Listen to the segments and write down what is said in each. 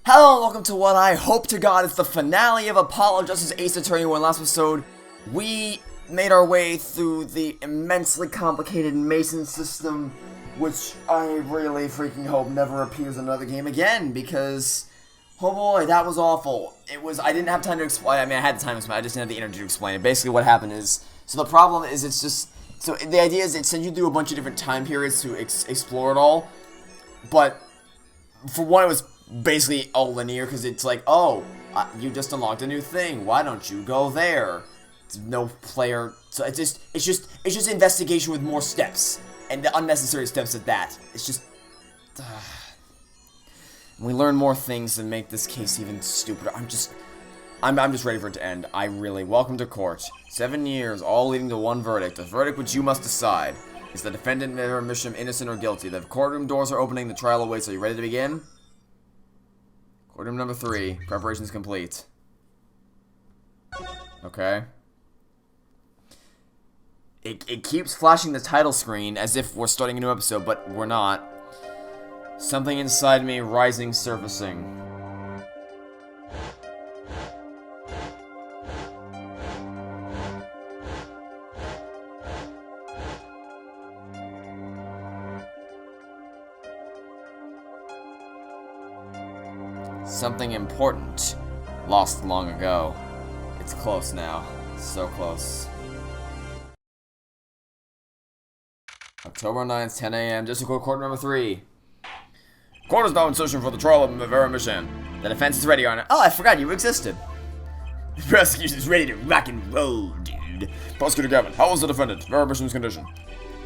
Hello and welcome to what I hope to God is the finale of Apollo Justice Ace Attorney. When last episode, we made our way through the immensely complicated Mason system, which I really freaking hope never appears in another game again, because, oh boy, that was awful. I didn't have time to explain, I had the time to explain, I just didn't have the energy to explain it. Basically what happened is, so the problem is so the idea is it sends you through a bunch of different time periods to explore it all, but for one it was basically all linear, because it's like, oh, you just unlocked a new thing, why don't you go there? It's no player, so it's just investigation with more steps, and the unnecessary steps at that. It's just, we learn more things and make this case even stupider. I'm just ready for it to end. Welcome to court. 7 years, all leading to one verdict. A verdict which you must decide. Is the defendant innocent or guilty? The courtroom doors are opening, the trial awaits. Are you ready to begin? Courtroom number 3. Preparations complete. Okay. It keeps flashing the title screen as if we're starting a new episode, but we're not. Something inside me rising, surfacing. Something important. Lost long ago. It's close now. So close. October 9th, 10 a.m. District Court number 3. Court is now in session for the trial of Vera Mission. The defense is ready, Your Honor. Oh, I forgot you existed. The prosecution is ready to rock and roll, dude. Prosecutor Gavin, how is the defendant? Vera Mission's condition.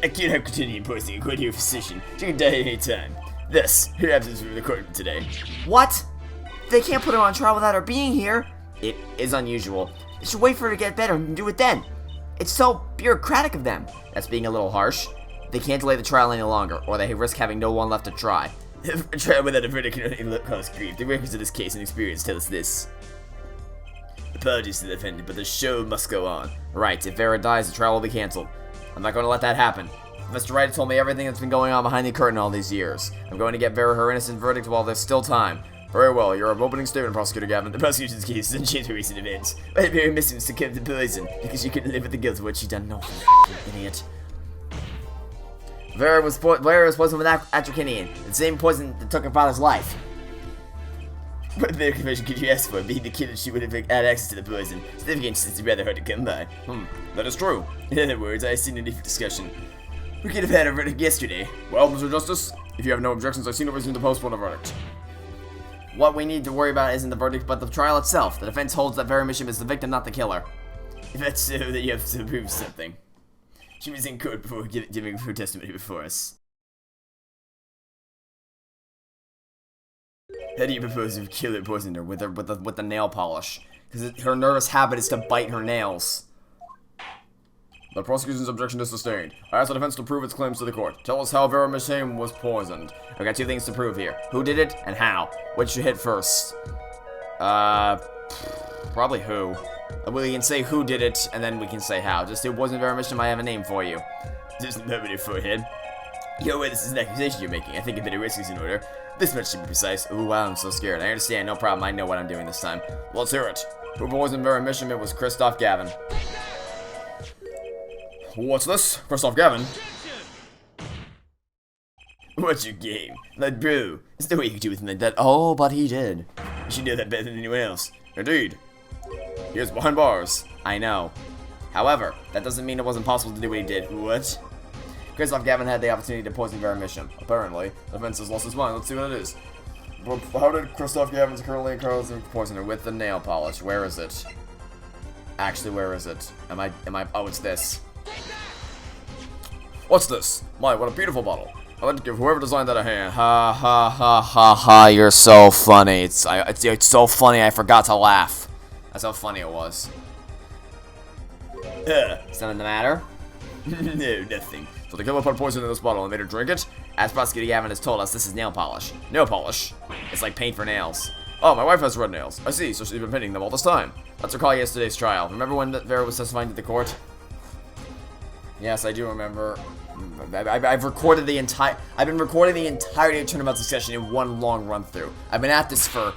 Acute hypertension poisoning, according to your physician. She can die at any time. Thus, her absence from the court today. What? They can't put her on trial without her being here. It is unusual. They should wait for her to get better and do it then. It's so bureaucratic of them. That's being a little harsh. They can't delay the trial any longer, or they risk having no one left to try. A trial without a verdict can only cause grief. The records of this case and experience tell us this. Apologies to the defendant, but the show must go on. Right, if Vera dies, the trial will be cancelled. I'm not going to let that happen. Mr. Wright told me everything that's been going on behind the curtain all these years. I'm going to get Vera her innocent verdict while there's still time. Very well, your opening statement, Prosecutor Gavin. The prosecution's case is unchanged for recent events. But Vera Mission succumbed to poison because she couldn't live with the guilt of what she'd done. No, idiot. Vera was poisoned with atracinium, the same poison that took her father's life. What better confession could you ask for? Being the kid that she would have had access to the poison. Significant since it's rather hard to come by. That is true. In other words, I see no need for discussion. We could have had a verdict yesterday. Well, Mr. Justice, if you have no objections, I see no reason to postpone a verdict. What we need to worry about isn't the verdict, but the trial itself. The defense holds that Vera Mission is the victim, not the killer. If that's so, then you have to prove something. She was in court before giving her testimony before us. How do you propose to kill her, poison her with the nail polish? Because her nervous habit is to bite her nails. The prosecution's objection is sustained. I ask the defense to prove its claims to the court. Tell us how Vera Mission was poisoned. I've got 2 things to prove here. Who did it, and how? Which should hit first? Probably who. We can say who did it, and then we can say how. Just it wasn't Vera Mission, I have a name for you. Just remember your forehead. You're aware this is an accusation you're making. I think a bit of risk is in order. This much should be precise. Ooh, wow, I'm so scared. I understand, no problem. I know what I'm doing this time. Let's hear it. Who poisoned Vera Mission? It was Christoph Gavin. What's this? Christoph Gavin? What's your game? Like, bro, there's no way you could do with him like that. Oh, but he did. You should know that better than anyone else. Indeed. He is behind bars. I know. However, that doesn't mean it wasn't possible to do what he did. What? Christoph Gavin had the opportunity to poison Vera Mission. Apparently, the defense has lost his mind. Let's see what it is. How did Christoph Gavin's currently poison her with the nail polish? Where is it? Actually, where is it? Oh, it's this. What's this? My, what a beautiful bottle. I'd like to give whoever designed that a hand. Ha ha ha ha ha, you're so funny. It's so funny I forgot to laugh. That's how funny it was. Something the matter? No, nothing. So the killer put poison in this bottle and made her drink it? As Prosecutor Gavin has told us, this is nail polish. Nail polish? It's like paint for nails. Oh, my wife has red nails. I see, so she's been painting them all this time. Let's recall yesterday's trial. Remember when Vera was testifying to the court? Yes, I do remember. I've been recording the entirety of Turnabout discussion in one long run through. I've been at this for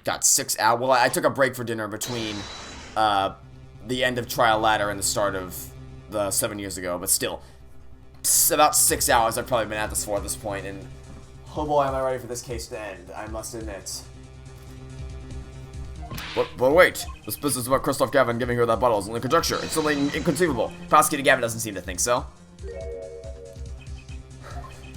got 6 hours. Well, I took a break for dinner between the end of Trial Ladder and the start of the 7 years ago, but still, about 6 hours I've probably been at this for at this point, and oh boy, am I ready for this case to end, I must admit. But wait, this business about Christoph Gavin giving her that bottle is only conjecture. It's only inconceivable. Prosecutor Gavin doesn't seem to think so.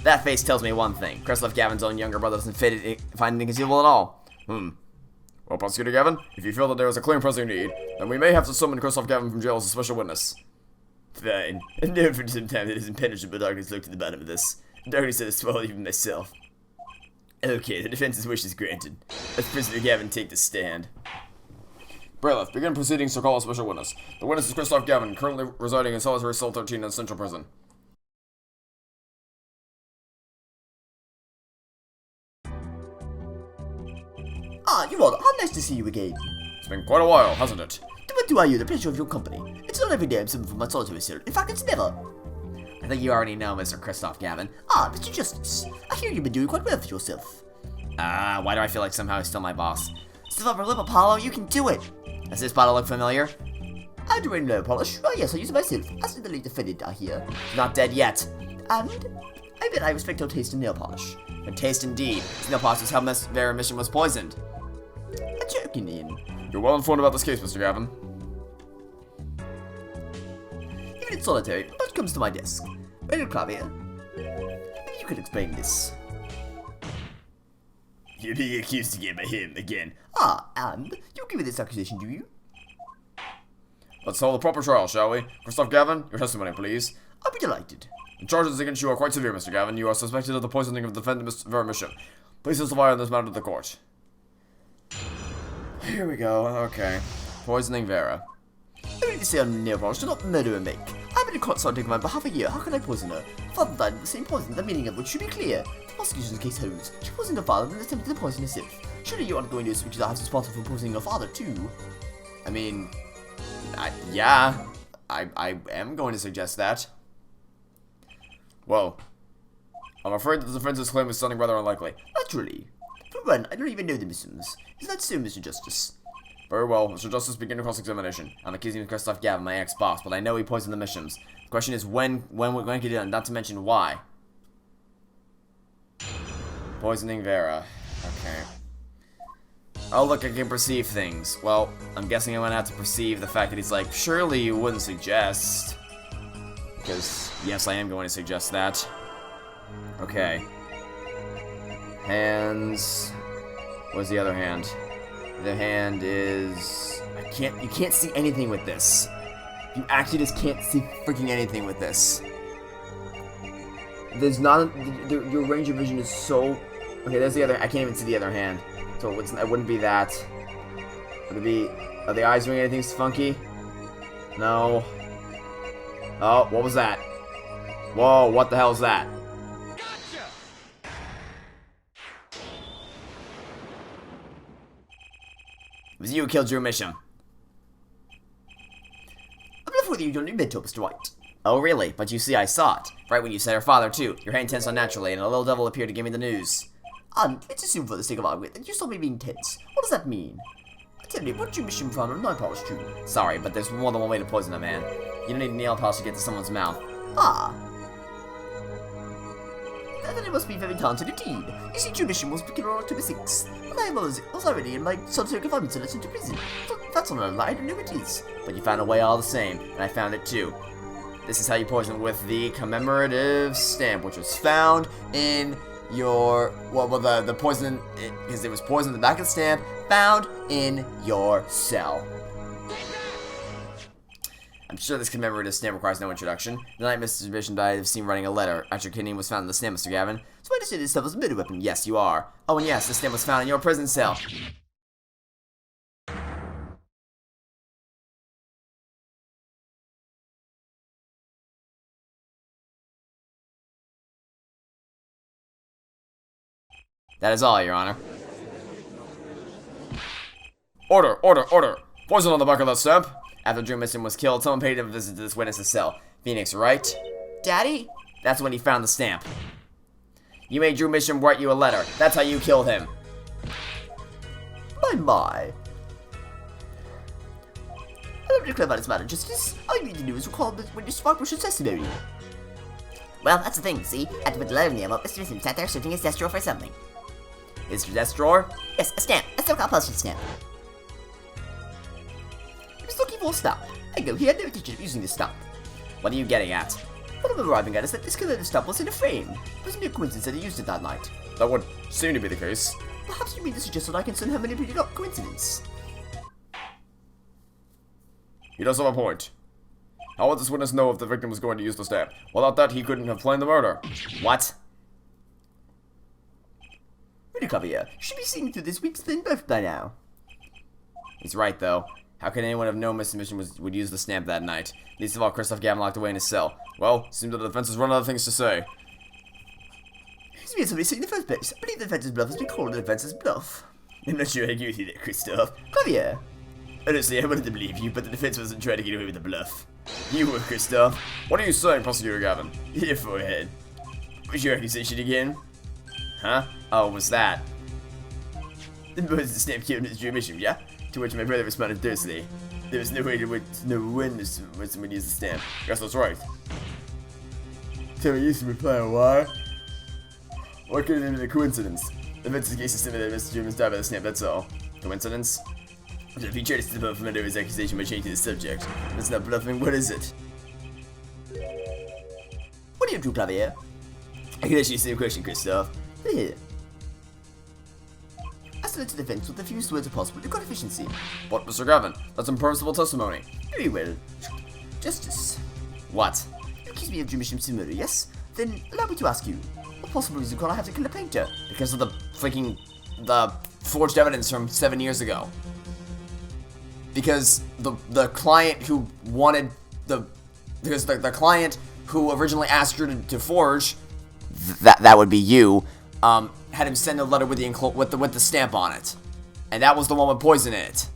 That face tells me one thing. Christoph Gavin's own younger brother doesn't find it inconceivable at all. Well, Prosecutor Gavin, if you feel that there is a clear pressing need, then we may have to summon Christoph Gavin from jail as a special witness. Fine. I've known for some time that his impenetrable darkness looked at the bottom of this. Darkness that has swallowed even myself. Okay, the defense's wish is granted. Let Prisoner Gavin take the stand. Bailiff, begin proceedings to call a special witness. The witness is Christoph Gavin, currently residing in Solitary Cell 13 in Central Prison. Ah, Your Honor, how nice to see you again. It's been quite a while, hasn't it? What do I owe the pleasure of your company? It's not every day I'm summoned from my solitary cell. In fact, it's never. I think you already know, Mr. Christoph Gavin. Ah, Mr. Justice, I hear you've been doing quite well for yourself. Why do I feel like somehow he's still my boss? Still upper lip, Apollo, you can do it. Does this bottle look familiar? I'm doing nail polish. Oh yes, I use it myself. As the late defendant, I hear. Not dead yet. And I bet I respect your taste in nail polish. But taste indeed. This nail polish is how Miss Vera Mission was poisoned. A joking in. You're well informed about this case, Mr. Gavin. Even in solitary, what comes to my desk? Well, Clavier, maybe you could explain this. You're being accused again by him, again. Ah, and you agree with this accusation, do you? Let's hold a proper trial, shall we? Christoph Gavin, your testimony, please. I'll be delighted. The charges against you are quite severe, Mr. Gavin. You are suspected of the poisoning of the defendant, Miss Vera Mission. Please testify on this matter to the court. Here we go, okay. Poisoning Vera. I mean to say on nail polish, do not murder and make. I've been in court solitary for half a year. How can I poison her? Father died of the same poison, the meaning of which should be clear. The prosecution's case holds. She poisoned her father and attempted to poison herself. Surely you aren't going to assume she's the house responsible for poisoning her father, too. I mean, yeah, I am going to suggest that. Well, I'm afraid that the defense's claim is sounding rather unlikely. Naturally. For one, I don't even know the Missons. Is that so, Mr. Justice? Very well, Mr. Justice, begin your cross-examination. I'm accusing Christoph Gavin, my ex-boss, but I know he poisoned the missions. The question is when we're going to do it, not to mention why. Poisoning Vera. Okay. Oh, look, I can perceive things. Well, I'm guessing I'm gonna have to perceive the fact that he's like, surely you wouldn't suggest. Because, yes, I am going to suggest that. Okay. Hands. Where's the other hand? The hand is... You can't see anything with this. You actually just can't see freaking anything with this. There's not... your range of vision is so... Okay, there's the other... I can't even see the other hand. So it wouldn't be that. Would it be... Are the eyes doing anything funky? No. Oh, what was that? Whoa, what the hell is that? It was you who killed Drew Misham. I'm left with you, your new mentor, Mr. Wright. Oh, really? But you see, I saw it. Right when you said her father, too. Your hand tensed unnaturally, and a little devil appeared to give me the news. And let's assume for the sake of argument that you saw me being tense. What does that mean? Tell me, what Drew Misham found on nail polish tube? Sorry, but there's more than one way to poison a man. You don't need nail polish to get to someone's mouth. Ah. Then it must be very talented indeed. You see, Drew Misham was killed on October 6th, and I was already in my solitary confinement cell into prison. So that's not a lie, I don't know what it is. But you found a way all the same, and I found it too. This is how you poison with the commemorative stamp, which was found in your... Well, the poison... Because there was poison in the back of the stamp, found in your cell. I'm sure this commemorative stamp requires no introduction. The night Mr. Bishop died of seen writing a letter. After your name was found in the stamp, Mr. Gavin. So I understand this stuff was a murder weapon. Yes, you are. Oh, and yes, the stamp was found in your prison cell. That is all, Your Honor. Order, order, order! Poison on the back of that stamp! After Drew Misham was killed, someone paid him a visit to this witness's cell. Phoenix, right? Daddy? That's when he found the stamp. You made Drew Misham write you a letter. That's how you killed him. My. I don't declare about this matter, Justice. All you need to do is recall the witness Farquhar's testimony. Well, that's the thing, see? At the middle of the ammo, Mr. Smith sat there searching his desk drawer for something. His desk drawer? Yes, a stamp. A so-called postage stamp. He was looking for a stamp. I go, he had no intention of using this stamp. What are you getting at? What I'm arriving at is that this killer stamp was in a frame. It was no coincidence that he used it that night. That would seem to be the case. Perhaps you mean to suggest that I can somehow manipulate a coincidence? He does have a point. How would this witness know if the victim was going to use the stamp? Without that, he couldn't have planned the murder. What? Really clever here. You should be seeing through this week's thin birth by now. He's right, though. How could anyone have known Mr. Mission would use the stamp that night? Least of all, Christoph Gavin locked away in his cell. Well, seems that the defense has run out of things to say. It's me somebody saying in the first place. I believe the defense's bluff has been called the defense's bluff. I'm not sure I agree with you there, Christoph. Clever here. Honestly, I wanted to believe you, but the defense wasn't trying to get away with the bluff. You were, Christoph. What are you saying, Prosecutor Gavin? Your forehead. What's your accusation again? Huh? Oh, what's that? The boys the stamp killed his mission, yeah? To which my brother responded tersely. There was no way to know when someone used the stamp. Yes, that's right. So he used to reply, why? Why could it have been a coincidence? The defense's case is simply that Mr. German's died by the stamp, that's all. Coincidence? If he tried to step up from under his accusation by changing the subject. That's not bluffing, what is it? What do you do, Clavier? I can ask you the same question, Christoph. Here. I select the defense with the fewest words possible to cut efficiency. But, Mr. Gavin, that's impermissible testimony. Very well. Justice. What? You accuse me of Jimishim's murder, yes? Then allow me to ask you, what possible reason could I have to kill a painter? Because of the forged evidence from 7 years ago. Because the client who wanted the client who originally asked you to forge, that would be you, had him send a letter with the stamp on it, and that was the one with poison in it.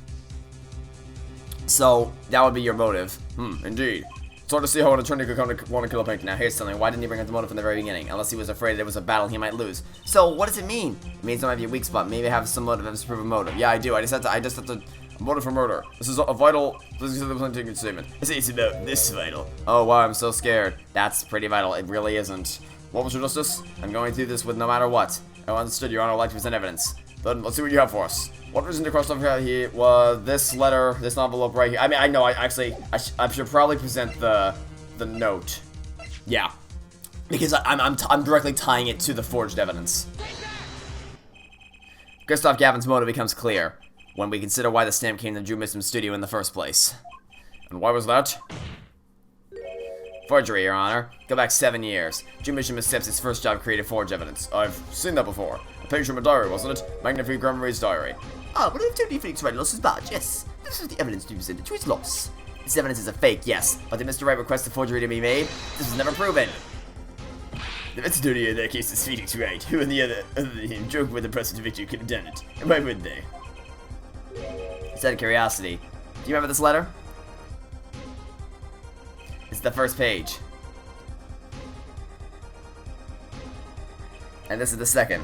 So that would be your motive. Indeed. It's hard to see how an attorney could come to want to kill a painter. Now here's something. Why didn't he bring up the motive from the very beginning? Unless he was afraid it was a battle he might lose. So what does it mean? It means there might be a weak spot. Maybe have some motive and prove a motive. Yeah, I do. I just have to. Motive for murder. This is a vital. This is a plain statement. I say it's about this vital. Oh wow, I'm so scared. That's pretty vital. It really isn't. What was your justice? I'm going through this with no matter what. I understood, Your Honor. I'd like to present evidence. Then let's see what you have for us. What reason to cross over here was this letter, this envelope right here. I mean, I know. I should probably present the note. Yeah, because I'm directly tying it to the forged evidence. Christoph Gavin's motive becomes clear when we consider why the stamp came to Drew Missum's studio in the first place. And why was that? Forgery, Your Honor. Go back 7 years. Drew Missum accepts his first job created forged evidence. I've seen that before. A page from a diary, wasn't it? Magnifique Gramarie's diary. Ah, but I've totally Felix Wright lost his badge, yes. This is the evidence to be presented to his loss. This evidence is a fake, yes. But did Mr. Wright request the forgery to be made? This was never proven. The defense attorney in that case is Felix Wright, who on the other than him, joking with the press to victory could have done it. And why wouldn't they? Just out of curiosity, do you remember this letter? It's the first page. And this is the second.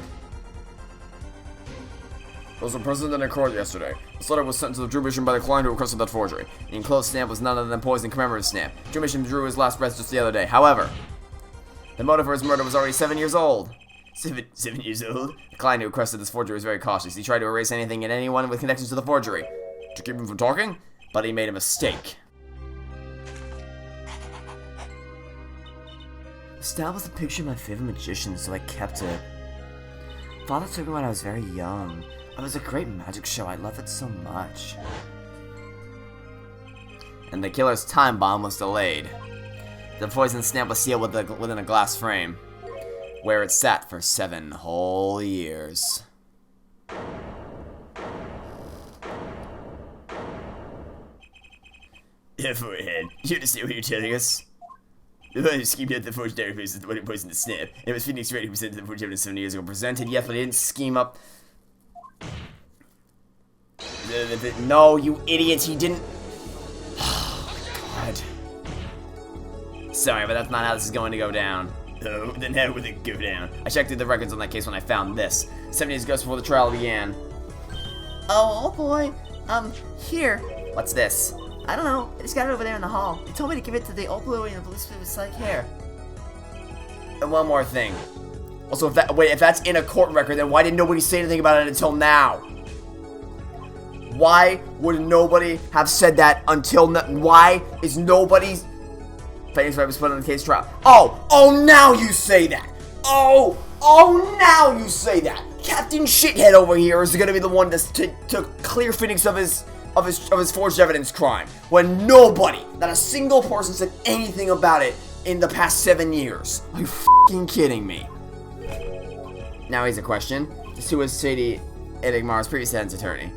Those were presented in a court yesterday. This letter was sent to the Drew Mission by the client who requested that forgery. The enclosed stamp was none other than poison commemorative stamp. Drew Mission drew his last breath just the other day. However, the motive for his murder was already 7 years old. Seven years old? The client who requested this forgery was very cautious. He tried to erase anything and anyone with connections to the forgery to keep him from talking, but he made a mistake. The stamp was a picture of my favorite magician, so I kept it. Father took it when I was very young. It was a great magic show. I loved it so much. And the killer's time bomb was delayed. The poison stamp was sealed within a glass frame, where it sat for 7 whole years. Yeah, forehead. You understand what you're telling us? The man who schemed out the forged diary page is the one who poisoned the stamp. It was Phoenix Wright who presented the forged evidence 7 years ago. Presented, yes, but he didn't scheme up. No, you idiots, he didn't. Oh, God. Sorry, but that's not how this is going to go down. Oh, then how would it go down? I checked through the records on that case when I found this. 7 years ago before the trial began. Oh boy. Here. What's this? I don't know. I just got it over there in the hall. They told me to give it to the old blue and the blue with like hair. And one more thing. Also, if that's in a court record, then why didn't nobody say anything about it until now? Why would nobody have said that until now? Why is nobody's famous right was put on the case trial? Oh, now you say that. Oh, now you say that. Captain Shithead over here is gonna be the one to clear Phoenix of his forged evidence crime, when nobody, not a single person, said anything about it in the past 7 years. Are you f***ing kidding me? Now here's a question. Who was Sadie Enigmar's previous defense attorney?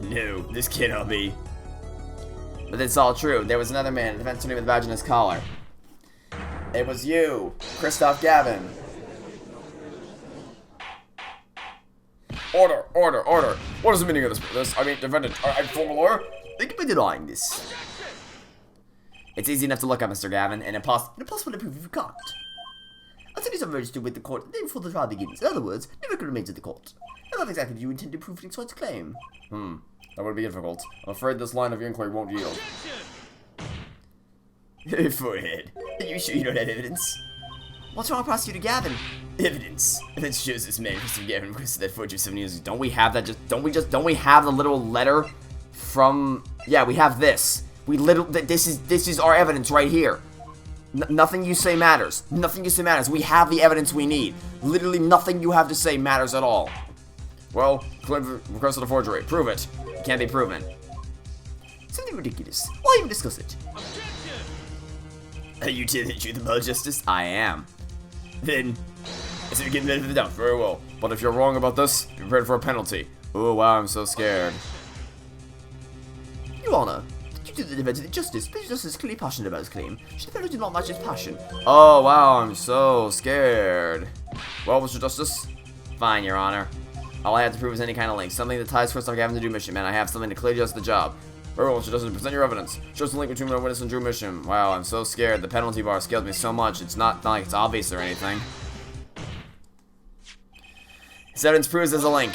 No, this cannot be. But it's all true. There was another man, a defense attorney with a badge on his collar. It was you, Christoph Gavin. Order. What is the meaning of this? I mean, defendant, I'm former lawyer. Thank you for denying this. It's easy enough to look up, Mr. Gavin, and impossible to prove if you can't. Attorneys are registered with the court the day before the trial begins. In other words, no record remains at the court. And what exactly do you intend to prove Phoenix Wright's claim? That would be difficult. I'm afraid this line of inquiry won't yield. Forehead. Are you sure you don't have evidence? What's wrong with Prosecutor Gavin? Evidence shows this man, Christoph Gavin, requested that footage of 7 years ago. Don't we have that? Don't we have the literal letter from? Yeah, we have this. This is our evidence right here. Nothing you say matters. Nothing you say matters. We have the evidence we need. Literally nothing you have to say matters at all. Well, claim request of the forgery. Prove it. It can't be proven. Something ridiculous. Why even discuss it? Are you telling the truth about justice? I am. Then, it's a getting benefit of the doubt. Very well. But if you're wrong about this, be prepared for a penalty. Oh wow, I'm so scared. Your Honor, due to the defense of the justice, Mr. Justice is clearly passionate about his claim. Should the penalty not match his passion? Oh wow, I'm so scared. Well, Mr. Justice, fine, Your Honor. All I have to prove is any kind of link, something that ties Christoph Gavin to Drew Mission. Man, I have something to clearly just the job. Very well, Mr. Justice, present your evidence. Shows the link between my witness and Drew Mission. Wow, I'm so scared. The penalty bar scared me so much. It's not like it's obvious or anything. This evidence proves there's a link.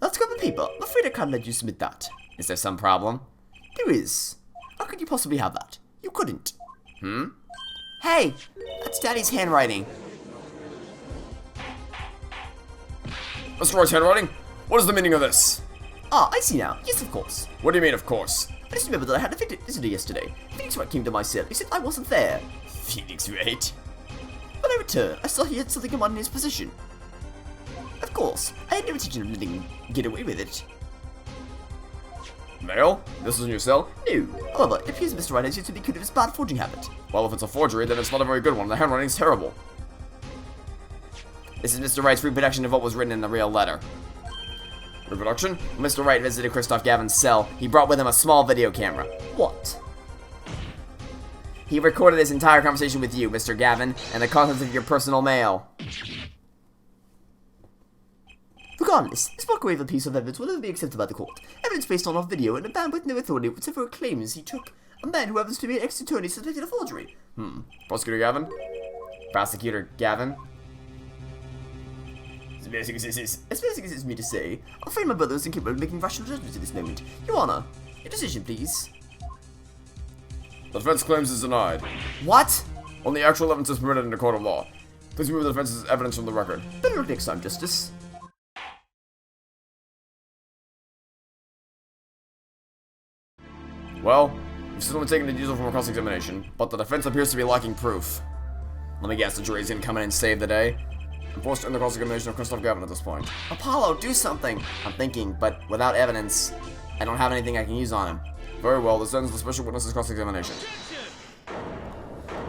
That's got the paper. I'm afraid I can't let you submit that. Is there some problem? There is. How could you possibly have that? You couldn't. Hey, that's Daddy's handwriting. Mr. Wright's handwriting? What is the meaning of this? Ah, I see now. Yes, of course. What do you mean, of course? I just remember that I had a visitor yesterday. Phoenix Wright came to my cell. He said I wasn't there. Phoenix Wright? When I returned, I saw he had something in his possession. Of course, I had no intention of letting him get away with it. Mail? This is in your cell? No. However, it appears Mr. Wright has yet to be cured of his bad forging habit. Well, if it's a forgery, then it's not a very good one. The handwriting's terrible. This is Mr. Wright's reproduction of what was written in the real letter. Reproduction? When Mr. Wright visited Christoph Gavin's cell, he brought with him a small video camera. What? He recorded his entire conversation with you, Mr. Gavin, and the contents of your personal mail. Regardless, this mockery of a piece of evidence will never be accepted by the court. Evidence based on our video and a man with no authority whatever claims he took. A man who happens to be an ex-attorney suspected of forgery. Prosecutor Gavin? Prosecutor Gavin? As basic as it is me to say, I'm afraid my brother is incapable of making rational judgments at this moment. Your Honor, your decision, please. The defense claims is denied. What? Only actual evidence is permitted in a court of law. Please remove the defense's evidence from the record. Better luck next time, Justice. Well, we've still been taking the diesel from a cross-examination, but the defense appears to be lacking proof. Let me guess, the jury's gonna come in and save the day? I'm forced to end the cross-examination of Christoph Gavin at this point. Apollo, do something! I'm thinking, but without evidence, I don't have anything I can use on him. Very well, this ends the special witness's cross-examination.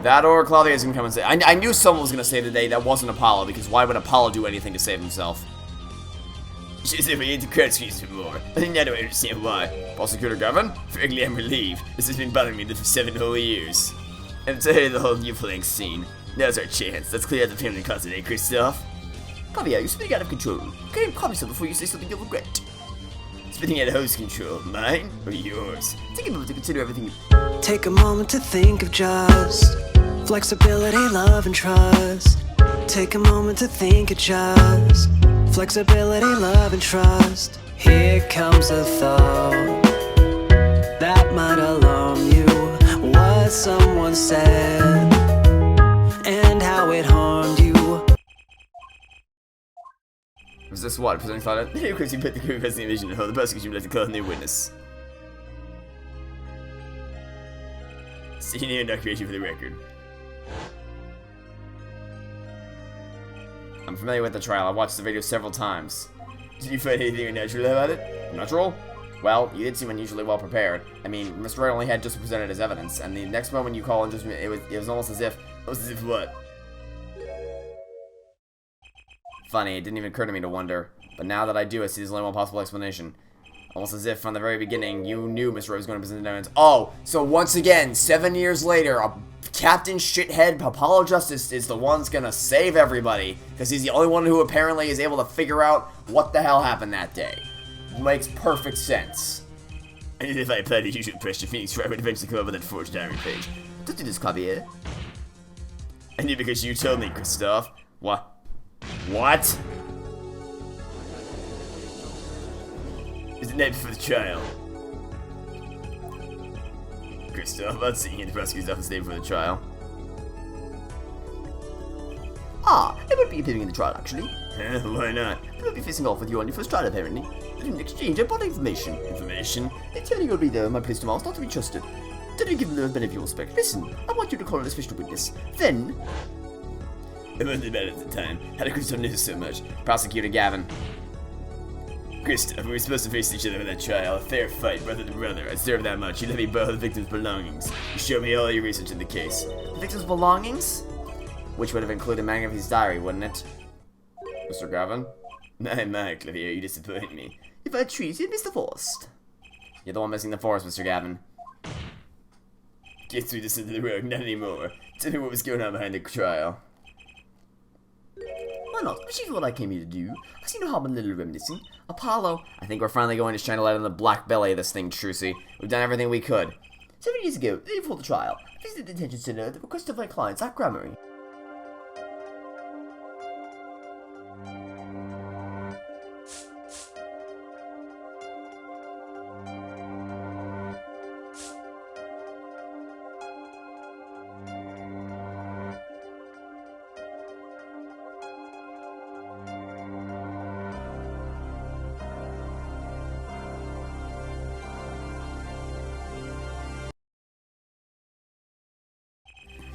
That or Claudia's gonna come and say. I knew someone was gonna save the day that wasn't Apollo, because why would Apollo do anything to save himself? She said we need to credit screens for more. I think I don't understand why. Prosecutor Gavin? Frankly, I'm relieved. This has been bothering me for 7 whole years. I'm tired of the whole new playing scene. Now's our chance. Let's clear out the family closet, eh, Christoph? Claudia, you're spinning out of control. Can't calm yourself before you say something you'll regret. Spinning out of whose control? Mine or yours? Take a moment to consider everything you... Take a moment to think of just flexibility, love, and trust. Take a moment to think, adjust. Flexibility, love, and trust. Here comes a thought that might alarm you. What someone said and how it harmed you. Was this what? Presenting thought? Because you put the crew investigation and hold the prosecution would like to call a new witness. Senior inoculation for the record. I'm familiar with the trial. I watched the video several times. Did you find anything unnatural about it? Unnatural? Well, you did seem unusually well prepared. I mean, Mr. Wright only had just presented his evidence, and the next moment you call and just it was almost as if what? Funny, it didn't even occur to me to wonder. But now that I do, I see there's only one possible explanation. Almost as if from the very beginning you knew Mr. Wright was going to present the evidence. Oh, so once again, 7 years later, a Captain Shithead Apollo Justice is the one that's gonna save everybody, because he's the only one who apparently is able to figure out what the hell happened that day. Makes perfect sense. And if I applied the usual pressure, Phoenix Wright would eventually come up with that forged diary page. Don't do this, Clavier. I knew because you told me, Christoph. What? What? Is it night before the trial? Christoph, I'll see you in the prosecutor's office day before the trial. Ah, I won't be appearing in the trial, actually. Why not? I will be facing off with you on your first trial, apparently. We didn't exchange important information. Information? The attorney will be there, my place tomorrow, not to be trusted. Don't give them the benefit of respect. Listen, I want you to call an official witness. Then... It wasn't about it at the time. How did Christoph know so much? Prosecutor Gavin. Christoph, we were supposed to face each other in that trial. A fair fight, brother to brother. I deserve that much. You let me borrow the victim's belongings. You showed me all your research in the case. The victim's belongings? Which would have included Magnafi's diary, wouldn't it? Mr. Gavin? My, Clavier, you disappoint me. If I treat you, Mr. Forrest. You're the one missing the forest, Mr. Gavin. Get through this into the road, not anymore. Tell me what was going on behind the trial. Why not? Which is what I came here to do. I see no harm in a little reminiscing. Apollo. I think we're finally going to shine a light on the black belly of this thing, Trucy. We've done everything we could. 7 years ago, the day before the trial, I visited the detention center at the request of my client, Zach Grammary.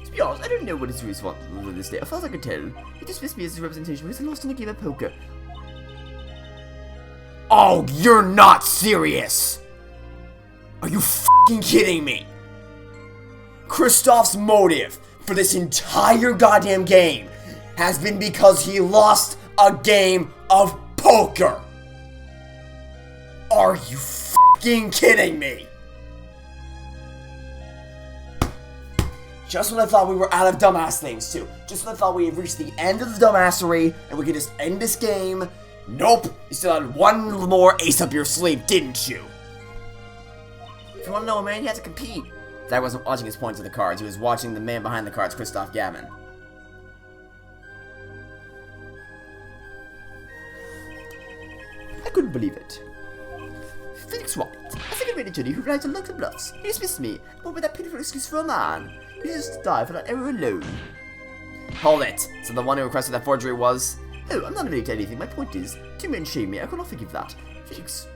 To be honest, I don't know what his response was on this day. As far as I could tell, he dismissed me as his representation because I lost in a game of poker. Oh, you're not serious! Are you f***ing kidding me? Christoph's motive for this entire goddamn game has been because he lost a game of poker! Are you f***ing kidding me? Just when I thought we were out of dumbass things, too. Just when I thought we had reached the end of the dumbassery and we could just end this game. Nope! You still had one more ace up your sleeve, didn't you? If you want to know, man, you had to compete. That wasn't watching his points of the cards. He was watching the man behind the cards, Christoph Gavin. I couldn't believe it. Phoenix Wright, a second-rate attorney who rides on local bluffs. He dismissed me, but with that pitiful excuse for a man. He deserves to die for that error alone. Hold it! So the one who requested that forgery was... Oh, I'm not related to anything. My point is, two men shame me. I cannot forgive that. Phoenix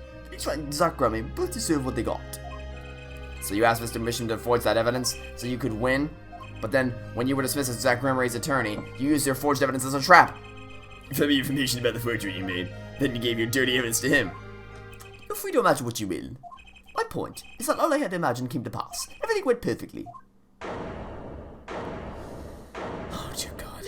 Wright and Zach Grammy both deserve what they got. So you asked Mr. Mission to forge that evidence so you could win? But then, when you were dismissed as Zach Grammary's attorney, you used your forged evidence as a trap. Tell me information about the forgery you made. Then you gave your dirty evidence to him. You're free to imagine what you will. My point is that all I had imagined came to pass. Everything went perfectly. Oh, dear God.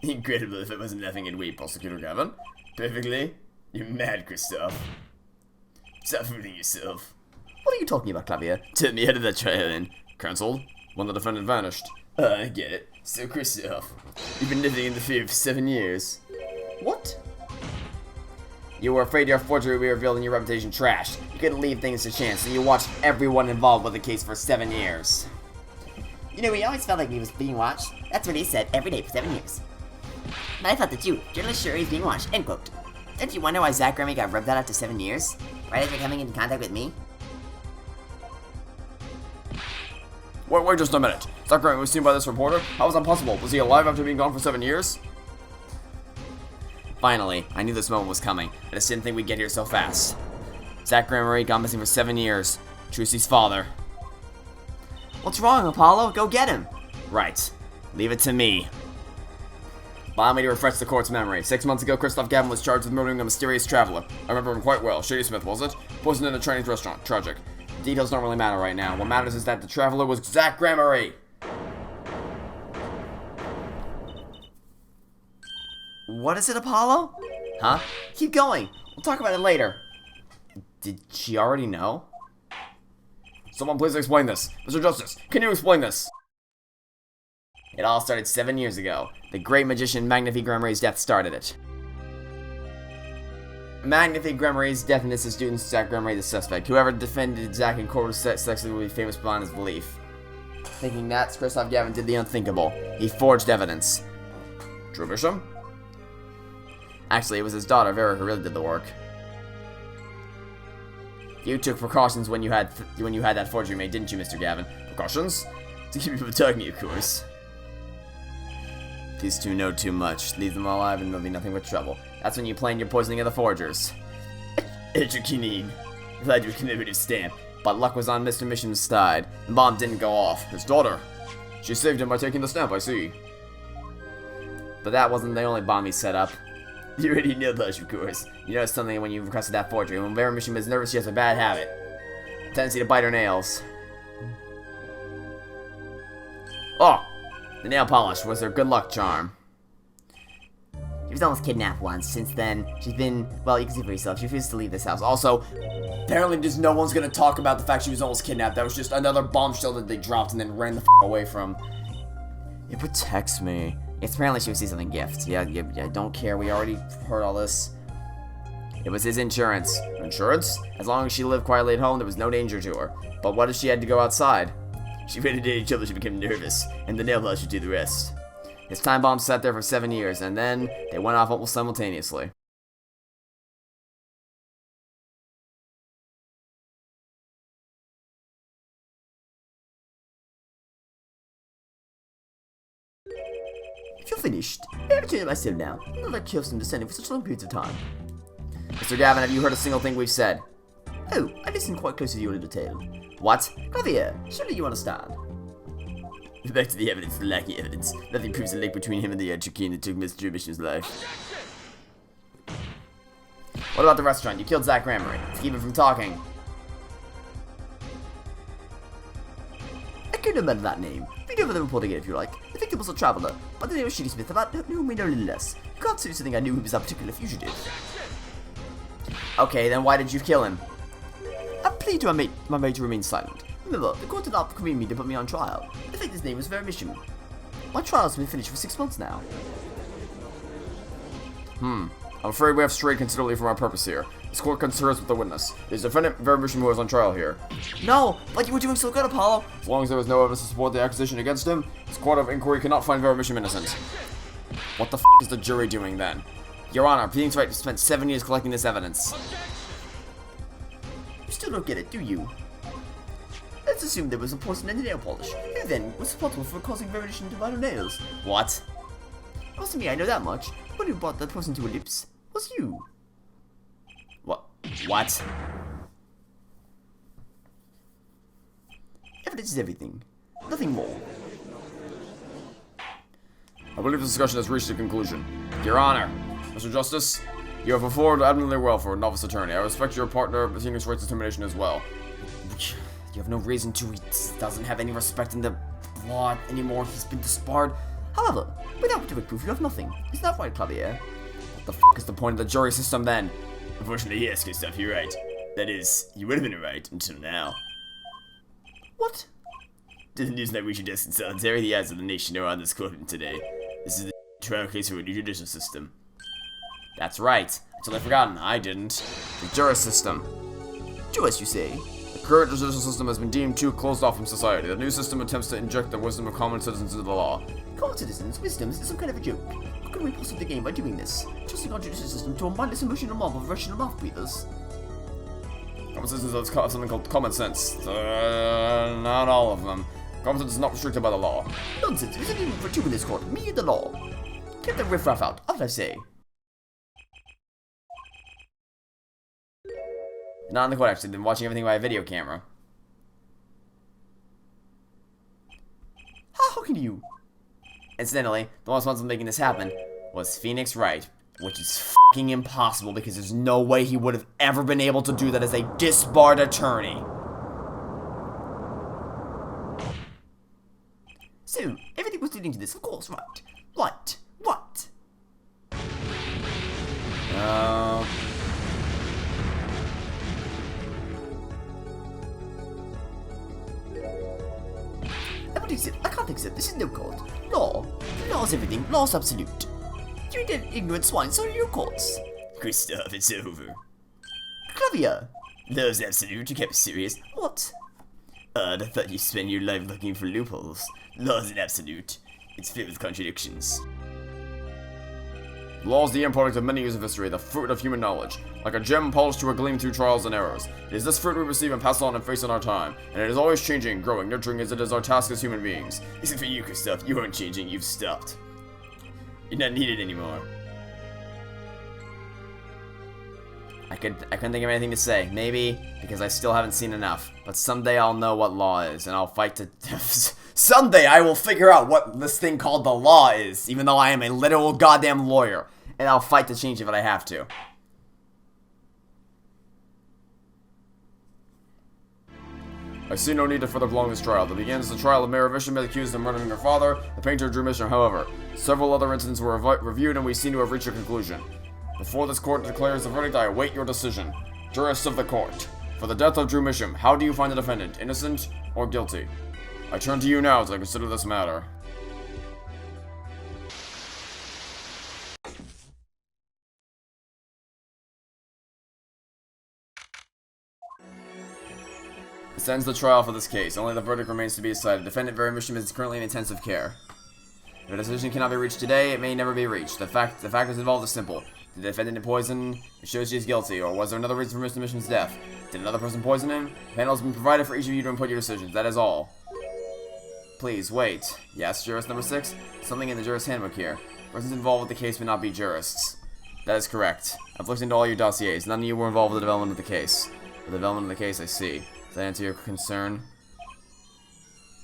Incredible if it wasn't nothing in way, Prosecutor Gavin. Perfectly? You're mad, Christoph. Stop fooling yourself. What are you talking about, Clavier? Tell me, how did that trial end? Cancelled? When the defendant vanished? I get it. So, Christoph, you've been living in the fear for 7 years. What? You were afraid your forgery would be revealed and your reputation trashed. You couldn't leave things to chance, and you watched everyone involved with the case for 7 years. You know, he always felt like he was being watched. That's what he said every day for 7 years. But I thought that you, journalists sure he's being watched, end quote. Don't you wonder why Zach Grammy got rubbed out after 7 years? Right after coming into contact with me? Wait just a minute. Zach Grammy was seen by this reporter? How was that possible? Was he alive after being gone for 7 years? Finally, I knew this moment was coming. I just didn't think we'd get here so fast. Zach Grammy gone missing for 7 years. Trucy's father. What's wrong, Apollo? Go get him! Right. Leave it to me. Allow me to refresh the court's memory. 6 months ago, Christoph Gavin was charged with murdering a mysterious traveler. I remember him quite well. Shady Smith, was it? Poisoned in a Chinese restaurant. Tragic. Details don't really matter right now. What matters is that the traveler was Zach Grammy. What is it, Apollo? Huh? Keep going. We'll talk about it later. Did she already know? Someone please explain this. Mr. Justice, can you explain this? It all started 7 years ago. The great magician Magnifique Grammary's death started it. Magnifique Grammary's death and his student Zach Grammy the suspect. Whoever defended Zach in court was sexually will be famous beyond his belief. Thinking that, Christoph Gavin did the unthinkable. He forged evidence. True, Bishop? Actually, it was his daughter, Vera, who really did the work. You took precautions when you had that forgery made, didn't you, Mr. Gavin? Precautions? To keep you from attacking you, of course. These two know too much. Leave them alive and there'll be nothing but trouble. That's when you planned your poisoning of the forgers. Edukinine. Glad your commemorative stamp. But luck was on Mr. Mission's side. The bomb didn't go off. His daughter. She saved him by taking the stamp, I see. But that wasn't the only bomb he set up. You already know those, of course. You noticed something when you requested that forgery. When Vera Mission was nervous, she has a bad habit. A tendency to bite her nails. Oh! The nail polish was her good luck charm. She was almost kidnapped once. Since then, she's been, well, you can see for yourself, she refuses to leave this house. Also, apparently just no one's gonna talk about the fact she was almost kidnapped. That was just another bombshell that they dropped and then ran the away from. It protects me. It's apparently she received something gift. Yeah, don't care. We already heard all this. It was his insurance. Insurance? As long as she lived quietly at home, there was no danger to her. But what if she had to go outside? She ran into each other, she became nervous, and the nail polish would do the rest. His time bomb sat there for 7 years, and then they went off almost simultaneously. If you're finished, may I return to myself now? I'm not accustomed to standing for such long periods of time. Mr. Gavin, have you heard a single thing we've said? Oh, I listened quite closely to your little tale. What? Javier, surely you understand. Back to the evidence, the lacking evidence. Nothing proves a link between him and the Chikine that took Mr. Mission's life. What about the restaurant? You killed Zach Grammy. To keep him from talking. I can't remember that name. Read over the report again if you like. The victim was a traveler, by the name of Shady Smith, about whom we know little less. You can't seriously think I knew he was a particular fugitive. Okay, then why did you kill him? I plead to my mate to remain silent. Remember, the court did not convene me to put me on trial. The fact his name was Vera Mission. My trial's been finished for 6 months now. I'm afraid we have strayed considerably from our purpose here. This court concurs with the witness. It is defendant Vera Mission who is on trial here. No, but you were doing so good, Apollo. As long as there was no evidence to support the accusation against him, this court of inquiry cannot find Vera Mission innocent. What the f is the jury doing then? Your Honor, Pleadings Wright spent 7 years collecting this evidence. You still don't get it, do you? Let's assume there was a poison in the nail polish. Who then was responsible for causing Vera Mission to bite her nails? What? It wasn't me, I know that much. The one who brought that poison to her lips was you. What? Evidence is everything. Nothing more. I believe the discussion has reached a conclusion. Your Honor, Mr. Justice, you have performed admirably well for a novice attorney. I respect your partner, Phoenix Wright's determination as well. You have no reason to. He doesn't have any respect in the law anymore. He's been disbarred. However, without direct proof, you have nothing. Isn't that right, Javier? What the f is the point of the jury system then? Unfortunately, yes, Christoph, you're right. That is, you would have been right until now. What? Doesn't news that reach your desk in solitary? The eyes of the nation are on this courtroom today. This is the trial case for a new judicial system. That's right. Until I've forgotten, I didn't. The jury system. Jurors, you say? A current judicial system has been deemed too closed off from society. The new system attempts to inject the wisdom of common citizens into the law. Common citizens' wisdom is some kind of a joke. How can we possibly gain by doing this? Trusting our judicial system to a mindless emotional mob of rational mouth breathers. Common citizens have something called common sense. Not all of them. Common sense is not restricted by the law. Nonsense, there's only room for two in this court, me and the law. Get the riffraff out, what did I say? Not in the court, actually. Been watching everything by a video camera. How can you? Incidentally, the one responsible for making this happen was Phoenix Wright, which is fucking impossible because there's no way he would have ever been able to do that as a disbarred attorney. So, everything was leading to this, of course, right? Right. What? I can't accept. This is no court. Law. Law's everything. Law's absolute. You ignorant swine, so are your courts. Christoph, it's over. Clavier. Law's absolute, you kept it serious. What? I thought you spent your life looking for loopholes. Law's an absolute. It's filled with contradictions. Law is the end product of many years of history, the fruit of human knowledge. Like a gem polished to a gleam through trials and errors. It is this fruit we receive and pass on and face in our time. And it is always changing, growing, nurturing as it is our task as human beings. Except for you, Christoph, you aren't changing, you've stopped. You're not needed anymore. I couldn't think of anything to say. Maybe because I still haven't seen enough. But someday I'll know what law is, and I'll fight to... Someday I will figure out what this thing called the law is, even though I am a literal goddamn lawyer. And I'll fight to change it if I have to. I see no need to further prolong this trial. That begins the trial of Mayor Visham accused of murdering her father, the painter Drew Mission. However, several other incidents were reviewed and we seem to have reached a conclusion. Before this court declares the verdict, I await your decision. Jurists of the court. For the death of Drew Misham, how do you find the defendant? Innocent or guilty? I turn to you now as I consider this matter. This ends the trial for this case. Only the verdict remains to be decided. Defendant Barry Misham is currently in intensive care. If a decision cannot be reached today, it may never be reached. The factors involved is simple. Did the defendant poison? It shows she is guilty. Or was there another reason for Mr. Misham's death? Did another person poison him? The panel has been provided for each of you to input your decisions. That is all. Please, wait. Yes, jurist number 6? Something in the jurist handbook here. Persons involved with the case may not be jurists. That is correct. I've looked into all your dossiers. None of you were involved with the development of the case. The development of the case, I see. Does that answer your concern?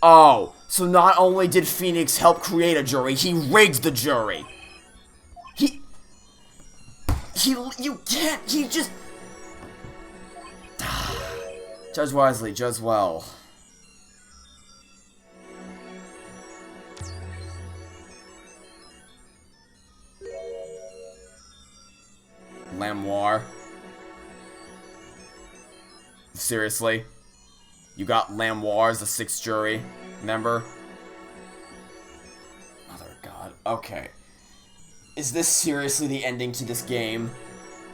Oh, so not only did Phoenix help create a jury, he rigged the jury. You can't, he just... Judge wisely, judge well. Lamoire. Seriously? You got Lamoire as the 6th jury member? Mother of God. Okay. Is this seriously the ending to this game?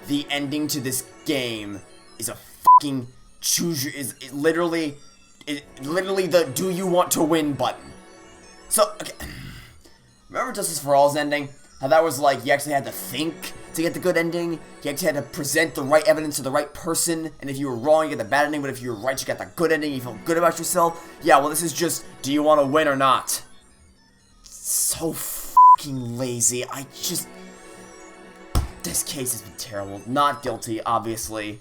The ending to this game is a fucking choose your... is literally the do you want to win button. So, okay. Remember Justice for All's ending? How that was like, you actually had to think to get the good ending. You actually had to present the right evidence to the right person. And if you were wrong, you get the bad ending. But if you were right, you got the good ending. You felt good about yourself. Yeah, well, this is just, do you want to win or not? So fucking lazy. This case has been terrible. Not guilty, obviously.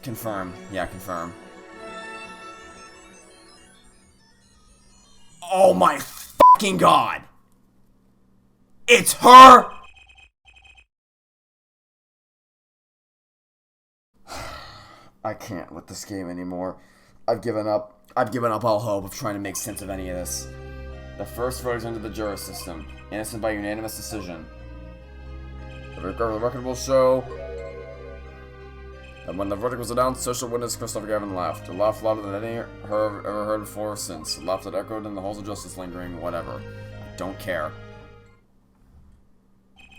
Confirm. Yeah, confirm. Oh my fucking God! It's her! I can't with this game anymore. I've given up. I've given up all hope of trying to make sense of any of this. The first verdict under the jury system. Innocent by unanimous decision. The record will show that when the verdict was announced, social witness Christoph Gavin laughed. A laugh louder than any ever heard before or since. A laugh that echoed in the halls of justice lingering, whatever. I don't care.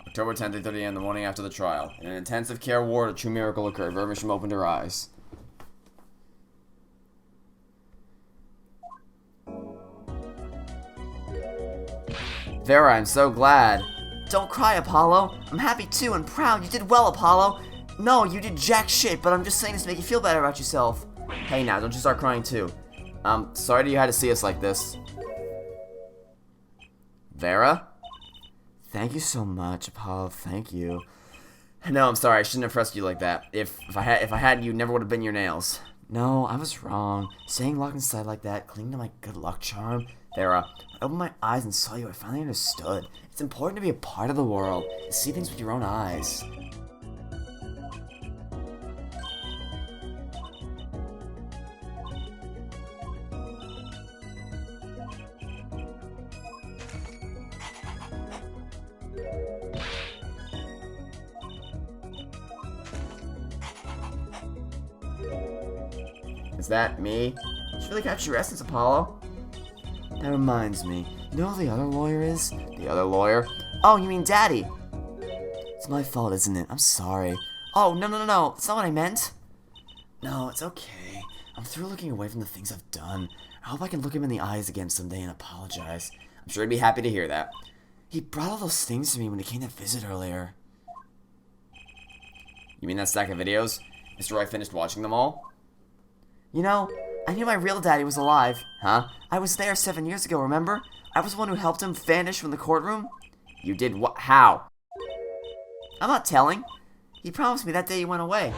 October 10th, 8:30 a.m. the morning after the trial. In an intensive care ward, a true miracle occurred. Vermisham opened her eyes. Vera, I'm so glad. Don't cry, Apollo. I'm happy too and proud. You did well, Apollo. No, you did jack shit, but I'm just saying this to make you feel better about yourself. Hey now, don't you start crying too. Sorry that you had to see us like this. Vera? Thank you so much, Apollo. Thank you. No, I'm sorry. I shouldn't have pressed you like that. If I had, you never would have been your nails. No, I was wrong. Staying locked inside like that, clinging to my good luck charm. Vera, I opened my eyes and saw you. I finally understood. It's important to be a part of the world, to see things with your own eyes. Is that me? Did you really capture your essence, Apollo? That reminds me. You know who the other lawyer is? The other lawyer? Oh, you mean Daddy? It's my fault, isn't it? I'm sorry. Oh, no. That's not what I meant. No, it's okay. I'm through looking away from the things I've done. I hope I can look him in the eyes again someday and apologize. I'm sure he'd be happy to hear that. He brought all those things to me when he came to visit earlier. You mean that stack of videos? Mr. Wright finished watching them all? You know, I knew my real daddy was alive. Huh? I was there 7 years ago, remember? I was the one who helped him vanish from the courtroom. You did what? How? I'm not telling. He promised me that day he went away.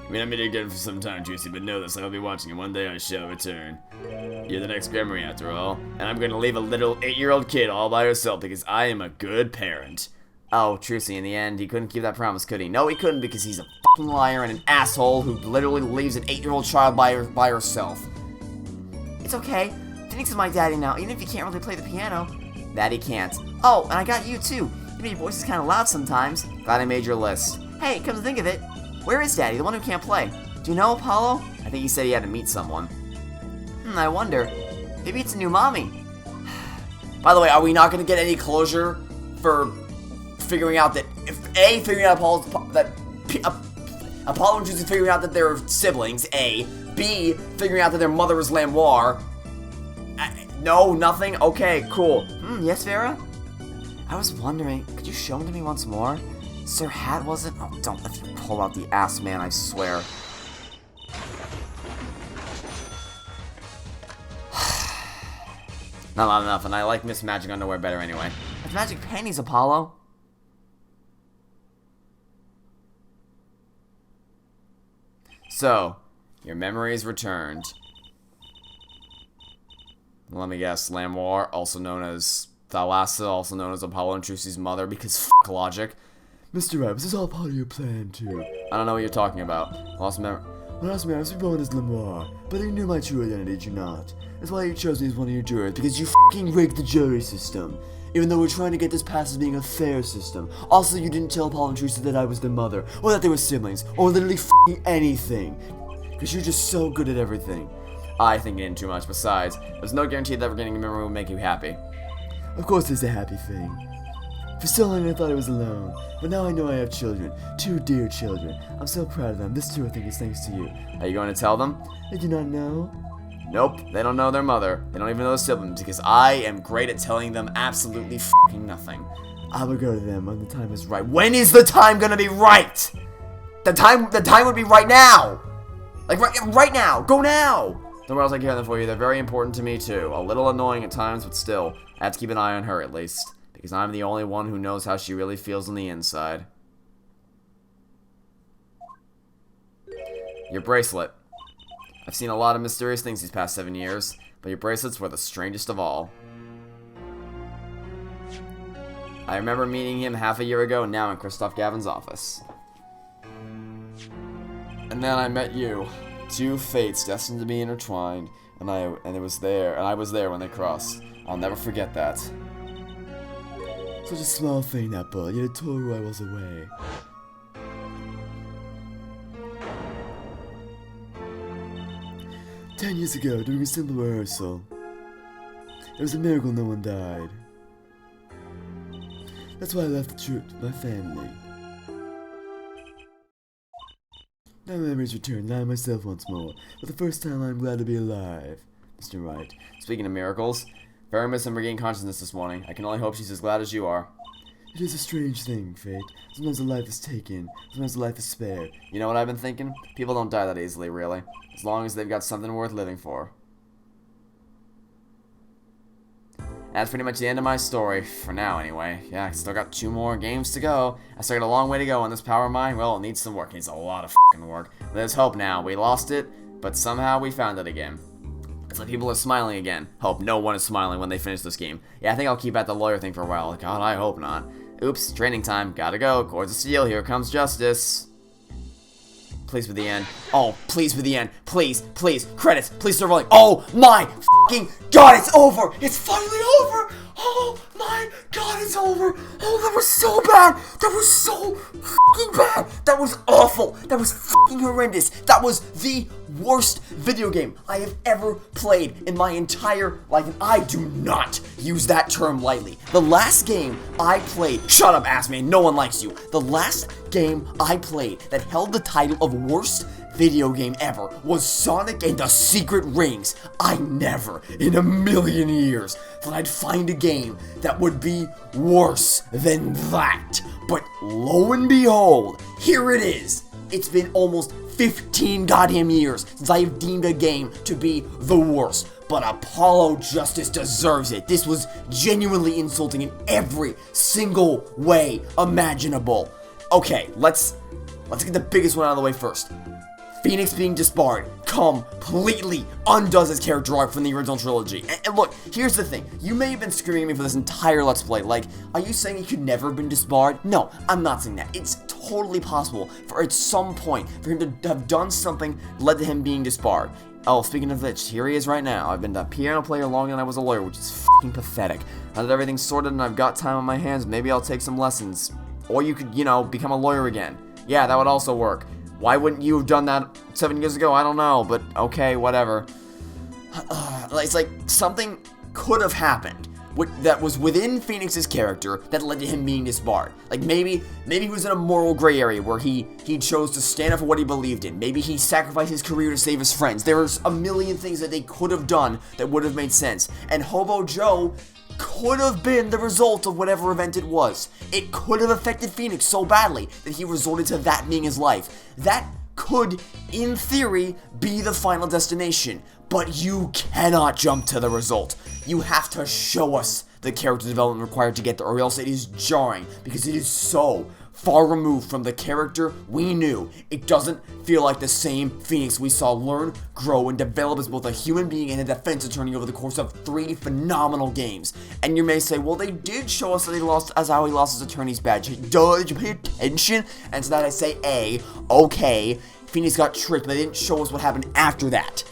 I mean, I've been again for some time, Trucy, but know this, I'll be watching, and one day I shall return. You're the next memory, after all, and I'm gonna leave a little 8-year-old kid all by herself because I am a good parent. Oh, Trucy, in the end, he couldn't keep that promise, could he? No, he couldn't because he's a fucking liar and an asshole who literally leaves an 8-year-old child by herself. It's okay. Phoenix is my daddy now, even if he can't really play the piano. That he can't. Oh, and I got you too. You know your voice is kind of loud sometimes. Glad I made your list. Hey, come to think of it, where is Daddy, the one who can't play? Do you know, Apollo? I think he said he had to meet someone. I wonder. Maybe it's a new mommy. By the way, are we not going to get any closure for figuring out that figuring out Apollo and Trucy figuring out that they're siblings, A. B, figuring out that their mother was Lamoire. No, nothing? Okay, cool. Yes, Vera? I was wondering, could you show him to me once more? Sir Hat wasn't? Oh, don't let you pull out the ass, man, I swear. Not enough, and I like Miss Magic Underwear better anyway. It's magic panties, Apollo. So, your memory is returned. Let me guess, Lamoire, also known as Thalassa, also known as Apollo and Trucy's mother, because f*** logic. Mr. Wright, was this all part of your plan, too? I don't know what you're talking about. Lost memory. Last man, I was born as Lamoire, but you knew my true identity, did you not? That's why you chose me as one of your jurors, because you f***ing rigged the jury system. Even though we're trying to get this past as being a fair system. Also, you didn't tell Paul and Trucy that I was their mother, or that they were siblings, or literally f***ing anything. Because you're just so good at everything. I think in too much. Besides, there's no guarantee that getting a memory will make you happy. Of course there's a happy thing. For so long I thought I was alone, but now I know I have children. 2 dear children. I'm so proud of them. This too I think is thanks to you. Are you going to tell them? They do not know? Nope, they don't know their mother. They don't even know their siblings, because I am great at telling them absolutely f***ing nothing. I will go to them when the time is right. When is the time gonna be right? The time would be right now! Like, right now! Go now! Don't worry, I'll take care of them for you. They're very important to me, too. A little annoying at times, but still. I have to keep an eye on her, at least. Because I'm the only one who knows how she really feels on the inside. Your bracelet. I've seen a lot of mysterious things these past 7 years, but your bracelets were the strangest of all. I remember meeting him half a year ago, and now in Christoph Gavin's office. And then I met you. 2 fates destined to be intertwined, and I was there when they crossed. I'll never forget that. Such a small thing, that ball, yet it told who I was away. "10 years ago, during a simple rehearsal, it was a miracle no one died. That's why I left the troupe with my family. Now my memories return, and I am myself once more. For the first time, I am glad to be alive. Mr. Wright. Speaking of miracles, Veramis regained consciousness this morning. I can only hope she's as glad as you are. It is a strange thing, Fate. Sometimes a life is taken, sometimes a life is spared. You know what I've been thinking? People don't die that easily, really. As long as they've got something worth living for. That's pretty much the end of my story, for now anyway. Yeah, I still got 2 more games to go. I still got a long way to go on this power of mine. Well, it needs some work. It needs a lot of fucking work. But there's hope now. We lost it, but somehow we found it again. It's like people are smiling again. Hope no one is smiling when they finish this game. Yeah, I think I'll keep at the lawyer thing for a while. God, I hope not. Oops, training time. Gotta go. Cords of steel. Here comes justice. Please for the end. Oh, please for the end. Please, please. Credits. Please start rolling. Oh my fucking god, it's over. It's finally over. Oh my god, it's over. Oh, that was so bad. That was so fucking bad. That was awful. That was fucking horrendous. That was the worst video game I have ever played in my entire life. And I do not use that term lightly. The last game I played, shut up, ass man, no one likes you. The last game I played that held the title of worst video game ever was Sonic and the Secret Rings. I never, in a million years, thought I'd find a game that would be worse than that. But lo and behold, here it is. It's been almost 15 goddamn years since I have deemed a game to be the worst. But Apollo Justice deserves it. This was genuinely insulting in every single way imaginable. Okay, let's get the biggest one out of the way first. Phoenix being disbarred completely undoes his character arc from the original trilogy. And look, here's the thing. You may have been screaming at me for this entire Let's Play. Like, are you saying he could never have been disbarred? No, I'm not saying that. It's totally possible for at some point for him to have done something that led to him being disbarred. Oh, speaking of which, here he is right now. I've been a piano player longer than I was a lawyer, which is fucking pathetic. Now that everything's sorted and I've got time on my hands, maybe I'll take some lessons. Or you could, become a lawyer again. Yeah, that would also work. Why wouldn't you have done that 7 years ago? I don't know, but okay, whatever. It's like something could have happened that was within Phoenix's character that led to him being disbarred. Like maybe he was in a moral gray area where he chose to stand up for what he believed in. Maybe he sacrificed his career to save his friends. There's a million things that they could have done that would have made sense. And Hobo Joe could have been the result of whatever event it was. It could have affected Phoenix so badly that he resorted to that being his life. That could, in theory, be the final destination, but you cannot jump to the result. You have to show us the character development required to get there, or else it is jarring, because it is so far removed from the character we knew. It doesn't feel like the same Phoenix we saw learn, grow, and develop as both a human being and a defense attorney over the course of 3 phenomenal games. And you may say, well, they did show us that he lost how he lost his attorney's badge. Duh, did you pay attention? And to that I say, okay, Phoenix got tricked, but they didn't show us what happened after that.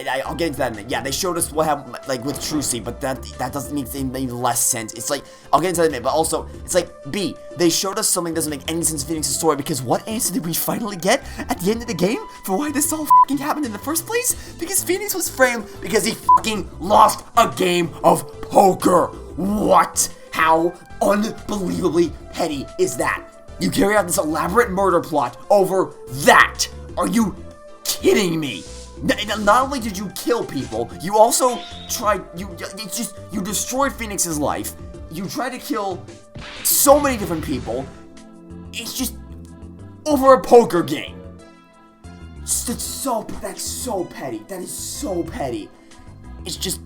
I'll get into that in a minute. Yeah, they showed us what happened, like, with Trucy, but that doesn't make any less sense. It's like, I'll get into that in a minute, but also, it's like, B, they showed us something that doesn't make any sense in Phoenix's story, because what answer did we finally get at the end of the game for why this all fucking happened in the first place? Because Phoenix was framed because he fucking lost a game of poker. What? How unbelievably petty is that? You carry out this elaborate murder plot over that? Are you kidding me? Not only did you kill people, you also tried, you destroyed Phoenix's life, you tried to kill so many different people, it's just over a poker game. That's so petty, that is so petty. It's just,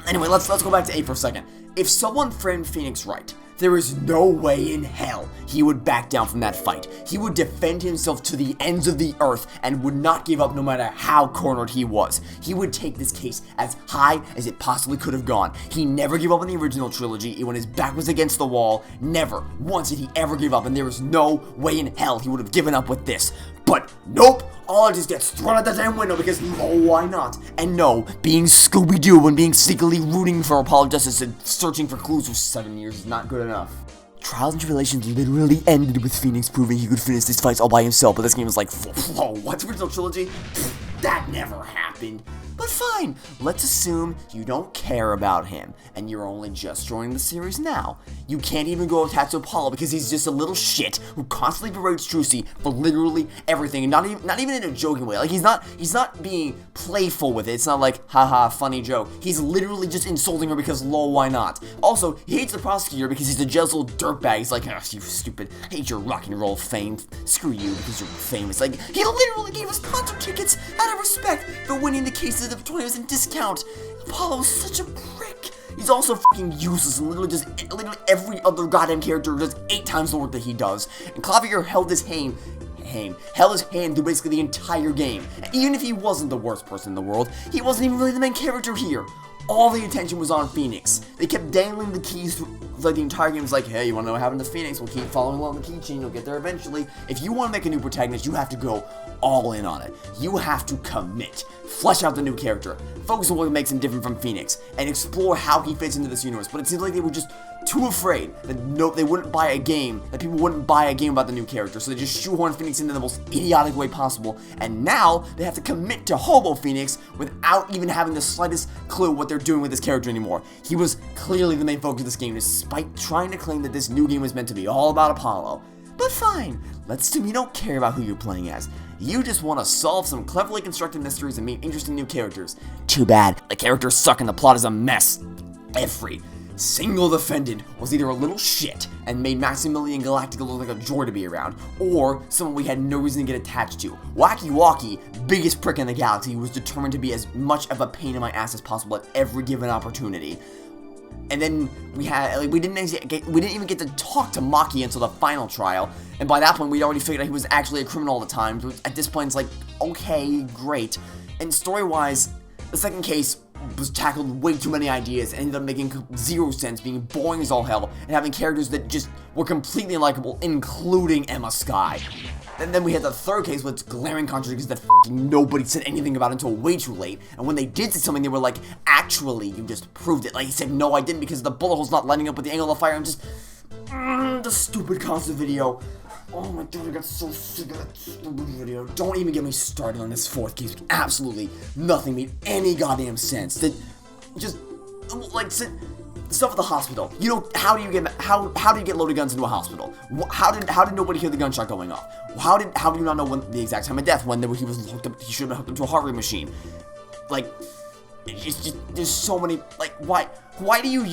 anyway, let's go back to A for a second. If someone framed Phoenix right, there is no way in hell he would back down from that fight. He would defend himself to the ends of the earth and would not give up no matter how cornered he was. He would take this case as high as it possibly could have gone. He never gave up in the original trilogy. When his back was against the wall, never once did he ever give up, and there is no way in hell he would have given up with this. But nope, all it just gets thrown out the damn window because why not? And no, being Scooby-Doo and being secretly rooting for Apollo Justice and searching for clues for 7 years is not good enough. Trials and Tribulations literally ended with Phoenix proving he could finish these fights all by himself, but this game was like, whoa, what's original trilogy? That never happened. But fine, let's assume you don't care about him, and you're only just joining the series now. You can't even go attach to Apollo because he's just a little shit who constantly berates Trucy for literally everything, and not even in a joking way. Like, he's not being playful with it. It's not like, haha, funny joke. He's literally just insulting her because lol, why not? Also, he hates the prosecutor because he's a jealous little dirtbag. He's like, oh, you stupid, hate your rock and roll fame. Screw you because you're famous. Like, he literally gave us concert tickets out of respect for winning the cases of 20% discount. Apollo is such a prick. He's also fucking useless and literally every other goddamn character does 8 times the work that he does. And Clavier held his hand through basically the entire game. And even if he wasn't the worst person in the world, he wasn't even really the main character here. All the attention was on Phoenix. They kept dangling the keys through, like, the entire game. It's like, hey, you want to know what happened to Phoenix? We'll keep following along the keychain. You'll get there eventually. If you want to make a new protagonist, you have to go all in on it. You have to commit. Flesh out the new character. Focus on what makes him different from Phoenix. And explore how he fits into this universe. But it seems like they were just too afraid that they wouldn't buy a game, that people wouldn't buy a game about the new character, so they just shoehorned Phoenix into the most idiotic way possible, and now they have to commit to Hobo Phoenix without even having the slightest clue what they're doing with this character anymore. He was clearly the main focus of this game, despite trying to claim that this new game was meant to be all about Apollo. But fine, let's assume you don't care about who you're playing as. You just want to solve some cleverly constructed mysteries and meet interesting new characters. Too bad, the characters suck and the plot is a mess. Every single defendant was either a little shit and made Maximilian Galactica look like a joy to be around, or someone we had no reason to get attached to. Wacky Walkie, biggest prick in the galaxy, was determined to be as much of a pain in my ass as possible at every given opportunity. And then we didn't even get to talk to Maki until the final trial, and by that point we'd already figured out he was actually a criminal all the time. So at this point it's like, okay, great. And story-wise, the second case was tackled way too many ideas and ended up making zero sense, being boring as all hell, and having characters that just were completely unlikable, including Emma Skye. And then we had the third case with its glaring contradictions that nobody said anything about until way too late, and when they did say something, they were like, actually, you just proved it. Like, he said, no, I didn't, because the bullet hole's not lining up with the angle of fire. I'm just, the stupid constant video. Oh my god, I got so sick of that stupid video. Don't even get me started on this fourth case. Absolutely nothing made any goddamn sense. That just, like, stuff at the hospital. You know, how do you get loaded guns into a hospital? How did nobody hear the gunshot going off? How do you not know when the exact time of death, when he was hooked up? He should have been hooked up to a heart rate machine. Like, it's just, there's so many, like, why do you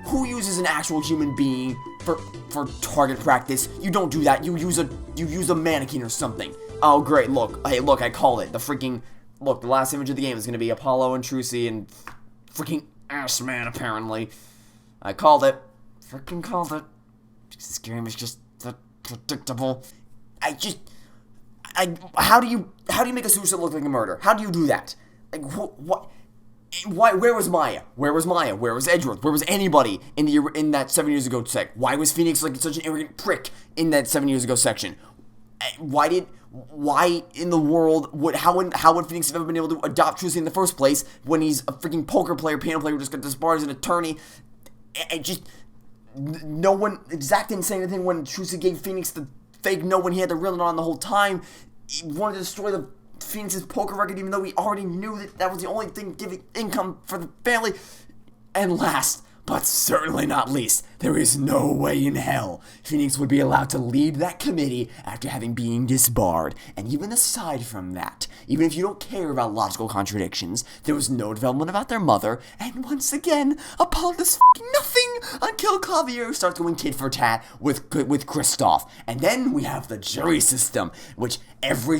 who uses an actual human being for target practice? You don't do that. You use a mannequin or something. Oh great, look, I called it. The last image of the game is gonna be Apollo and Trucy and freaking Ass Man, apparently. I called it. Freaking called it. This game is just that predictable. How do you make a suicide look like a murder? How do you do that? Like, what? Why? Where was Maya? Where was Maya? Where was Edgeworth? Where was anybody in that 7 years ago sec? Why was Phoenix like such an arrogant prick in that 7 years ago section? Why in the world how would Phoenix have ever been able to adopt Trucy in the first place when he's a freaking poker player, piano player who just got disbarred as an attorney? No one, Zach didn't say anything when Trucy gave Phoenix the fake note when he had the real note on the whole time. He wanted to destroy the Phoenix's poker record, even though we already knew that was the only thing giving income for the family. And last, but certainly not least, there is no way in hell Phoenix would be allowed to lead that committee after having been disbarred. And even aside from that, even if you don't care about logical contradictions, there was no development about their mother, and once again, Apollo does nothing until Clavier starts going tit for tat with Christoph. And then we have the jury system, which every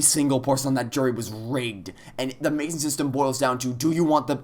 single person on that jury was rigged. And the amazing system boils down to, do you want the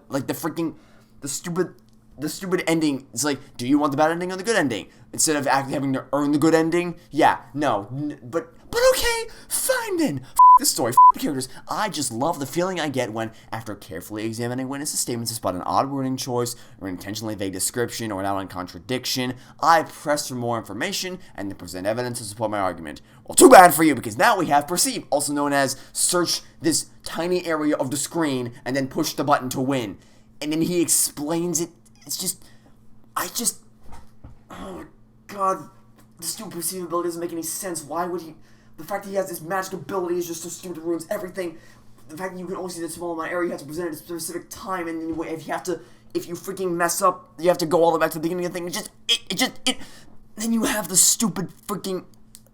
stupid ending? It's like, do you want the bad ending or the good ending? Instead of actually having to earn the good ending? Yeah, no, but okay, fine then. This story, the characters. I just love the feeling I get when, after carefully examining witnesses' statements to spot an odd wording choice, or an intentionally vague description, or an outright contradiction, I press for more information, and then present evidence to support my argument. Well, too bad for you, because now we have perceive, also known as search this tiny area of the screen, and then push the button to win. And then he explains it. It's just, oh my god, the stupid perceiving ability doesn't make any sense. Why would he? The fact that he has this magic ability is just so stupid, it ruins everything. the fact that you can only see the small amount of area, you have to present at a specific time, and then if you freaking mess up, you have to go all the way back to the beginning of the thing. Then you have the stupid freaking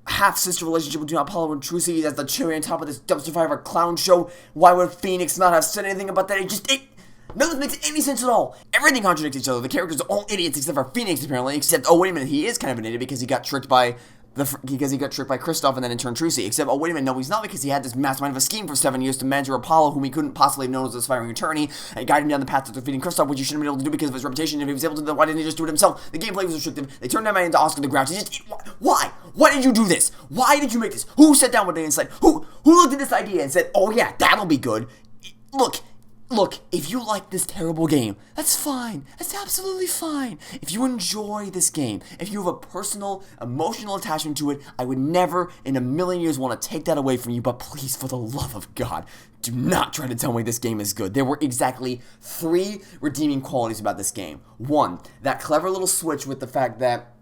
half-sister relationship between Apollo and Trucy as the cherry on top of this dumpster fire of a clown show. Why would Phoenix not have said anything about that? Nothing makes any sense at all. Everything contradicts each other. The characters are all idiots except for Phoenix, apparently. Except, oh wait a minute, he is kind of an idiot because he got tricked by Christoph and then in turn Trucy. Except, oh wait a minute, no, he's not, because he had this mastermind of a scheme for 7 years to mentor Apollo, whom he couldn't possibly have known as an aspiring attorney, and guide him down the path to defeating Christoph, which he shouldn't have been able to do because of his reputation. If he was able to do that, why didn't he just do it himself? The gameplay was restrictive. They turned that man into Oscar the Grouch. Why? Why did you do this? Why did you make this? Who sat down one day and said, who looked at this idea and said, oh yeah, that'll be good? Look, if you like this terrible game, that's fine. That's absolutely fine. If you enjoy this game, if you have a personal, emotional attachment to it, I would never in a million years want to take that away from you, but please, for the love of God, do not try to tell me this game is good. There were exactly 3 redeeming qualities about this game. 1, that clever little switch with the fact that,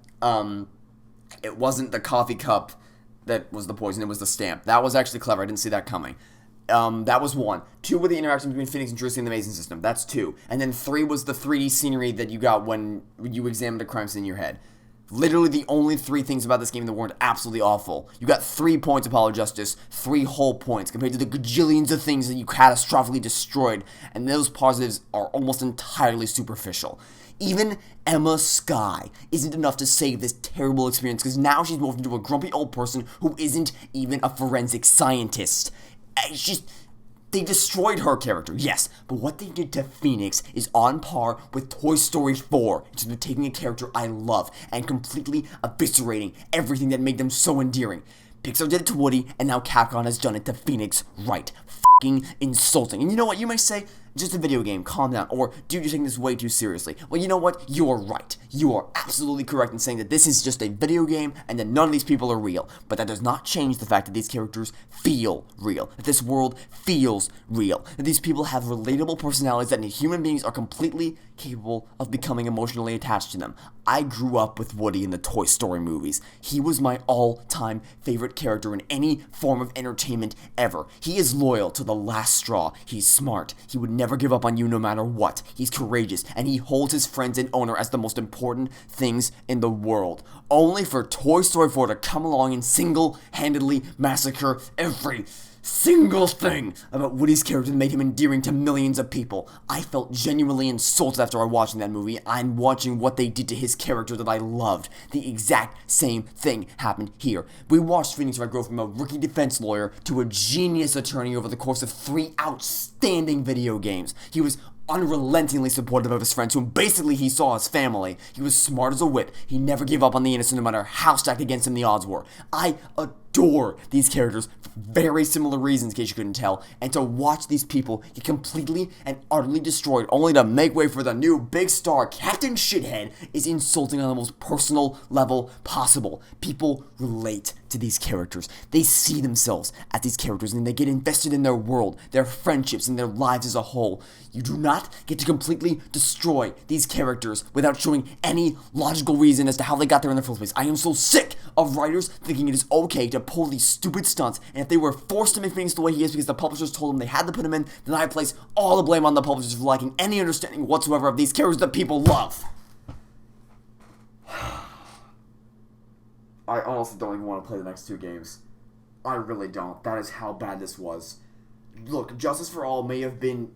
it wasn't the coffee cup that was the poison, it was the stamp. That was actually clever. I didn't see that coming. That was 1. 2 were the interaction between Phoenix and Trucy in the Mason system. That's 2. And then 3 was the 3D scenery that you got when you examined a crime scene in your head. Literally the only 3 things about this game that weren't absolutely awful. You got 3 points of Apollo Justice, 3 whole points, compared to the gajillions of things that you catastrophically destroyed, and those positives are almost entirely superficial. Even Emma Skye isn't enough to save this terrible experience, because now she's morphed into a grumpy old person who isn't even a forensic scientist. They destroyed her character, yes, but what they did to Phoenix is on par with Toy Story 4, in terms of taking a character I love and completely eviscerating everything that made them so endearing. Pixar did it to Woody, and now Capcom has done it to Phoenix. Right. F***ing insulting. And you know what, you might say, just a video game, calm down, or dude, you're taking this way too seriously. Well, you know what, you are right. You are absolutely correct in saying that this is just a video game, and that none of these people are real. But that does not change the fact that these characters feel real, that this world feels real, that these people have relatable personalities, that human beings are completely capable of becoming emotionally attached to them. I grew up with Woody in the Toy Story movies. He was my all-time favorite character in any form of entertainment ever. He is loyal to the last straw. He's smart. He would never give up on you no matter what. He's courageous, and he holds his friends and owner as the most important things in the world. Only for Toy Story 4 to come along and single-handedly massacre every single thing about Woody's character that made him endearing to millions of people. I felt genuinely insulted after watching that movie. I'm watching what they did to his character that I loved. The exact same thing happened here. We watched Phoenix Wright grow from a rookie defense lawyer to a genius attorney over the course of 3 outstanding video games. He was unrelentingly supportive of his friends, whom basically he saw as family. He was smart as a whip. He never gave up on the innocent, no matter how stacked against him the odds were. I adore these characters for very similar reasons, in case you couldn't tell, and to watch these people get completely and utterly destroyed, only to make way for the new big star Captain Shithead, is insulting on the most personal level possible. People relate to these characters. They see themselves as these characters, and they get invested in their world, their friendships, and their lives as a whole. You do not get to completely destroy these characters without showing any logical reason as to how they got there in the first place. I am so sick of writers thinking it is okay to pull these stupid stunts, and if they were forced to make Phoenix the way he is because the publishers told them they had to put him in, then I place all the blame on the publishers for lacking any understanding whatsoever of these characters that people love. I honestly don't even want to play the next 2 games. I really don't. That is how bad this was. Look, Justice for All may have been,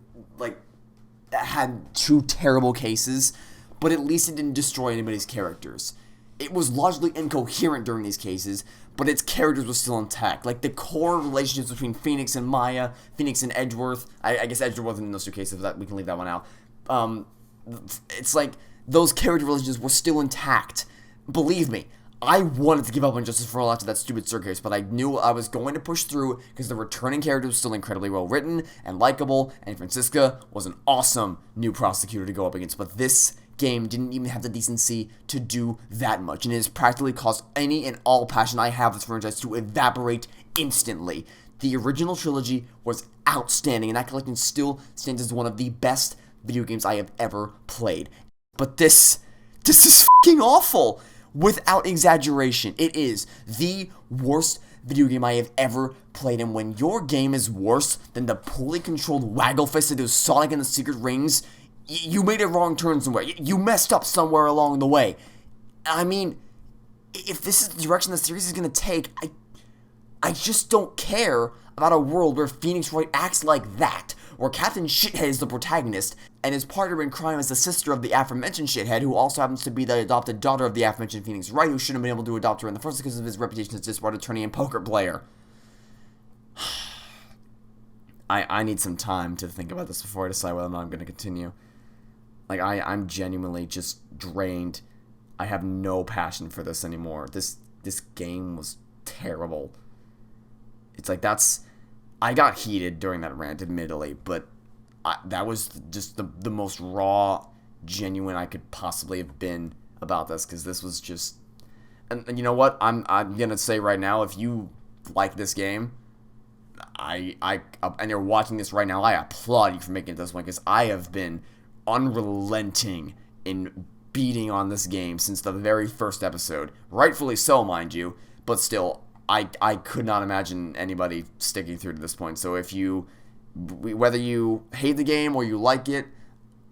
had 2 terrible cases, but at least it didn't destroy anybody's characters. It was logically incoherent during these cases, but its characters were still intact. Like, the core relationships between Phoenix and Maya, Phoenix and Edgeworth, I guess Edgeworth wasn't in those 2 cases, but we can leave that one out. It's like, those character relationships were still intact. Believe me, I wanted to give up on Justice for All after that stupid Sir case, but I knew I was going to push through because the returning character was still incredibly well written and likable, and Francisca was an awesome new prosecutor to go up against. But this game didn't even have the decency to do that much, and it has practically caused any and all passion I have for this franchise to evaporate instantly. The original trilogy was outstanding, and that collection still stands as one of the best video games I have ever played. But this is fucking awful! Without exaggeration, it is the worst video game I have ever played. And when your game is worse than the poorly controlled waggle fist that is Sonic and the Secret Rings, you made a wrong turn somewhere. You messed up somewhere along the way. I mean, if this is the direction the series is going to take, I just don't care about a world where Phoenix Wright acts like that, where Captain Shithead is the protagonist, and his partner in crime is the sister of the aforementioned Shithead, who also happens to be the adopted daughter of the aforementioned Phoenix Wright, who shouldn't have been able to adopt her in the first because of his reputation as a disbarred attorney and poker player. I need some time to think about this before I decide whether or not I'm going to continue. Like, I'm genuinely just drained. I have no passion for this anymore. This game was terrible. It's like, I got heated during that rant, admittedly, but that was just the most raw, genuine I could possibly have been about this, because this was just... And you know what? I'm going to say right now, if you like this game, and you're watching this right now, I applaud you for making it this one, because I have been unrelenting in beating on this game since the very first episode. Rightfully so, mind you, but still... I could not imagine anybody sticking through to this point. So whether you hate the game or you like it,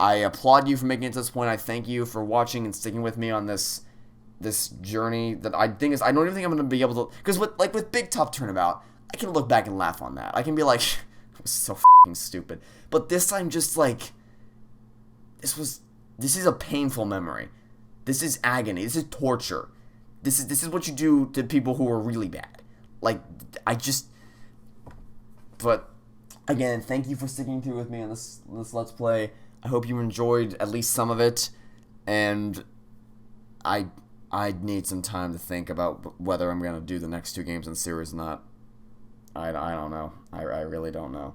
I applaud you for making it to this point. I thank you for watching and sticking with me on this journey that I think is, I don't even think I'm going to be able to, because with Big Tough Turnabout, I can look back and laugh on that. I can be like, it was so fucking stupid. But this time, just like, this is a painful memory. This is agony. This is torture. This is what you do to people who are really bad. Like, but again, thank you for sticking through with me on this Let's Play. I hope you enjoyed at least some of it, and I need some time to think about whether I'm gonna do the next 2 games in the series or not. I don't know. I really don't know.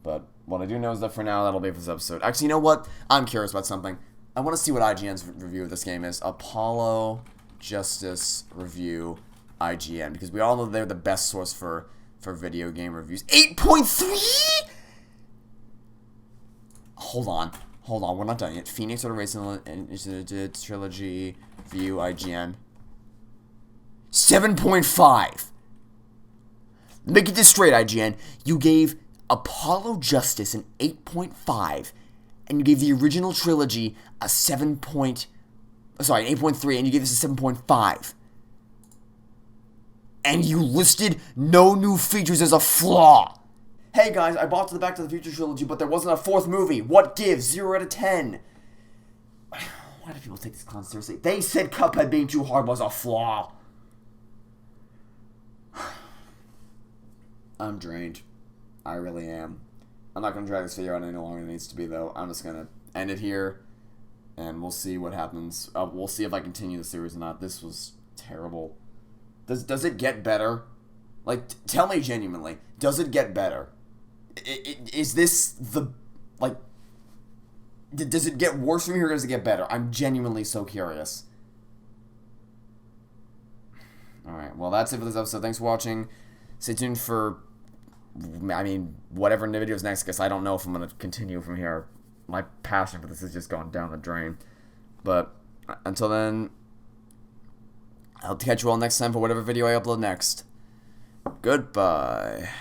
But what I do know is that for now, that'll be for this episode. Actually, you know what? I'm curious about something. I want to see what IGN's review of this game is. Apollo Justice Review IGN, because we all know they're the best source for video game reviews. 8.3? Hold on, we're not done yet. Phoenix Order Racing Trilogy View IGN 7.5. Make it this straight, IGN. You gave Apollo Justice an 8.5, and you gave the original trilogy a 8.3, and you gave this a 7.5. And you listed no new features as a flaw. Hey guys, I bought the Back to the Future trilogy, but there wasn't a 4th movie. What gives? 0 out of 10. Why do people take this con seriously? They said Cuphead being too hard was a flaw. I'm drained. I really am. I'm not going to drag this video out any longer than it needs to be, though. I'm just going to end it here, and we'll see what happens. We'll see if I continue the series or not. This was terrible. Does it get better? Like, tell me genuinely, does it get better? Is this the, like, does it get worse from here or does it get better? I'm genuinely so curious. Alright, well, that's it for this episode. Thanks for watching. Stay tuned for, whatever video's next, because I don't know if I'm going to continue from here. My passion for this has just gone down the drain. But until then, I'll catch you all next time for whatever video I upload next. Goodbye.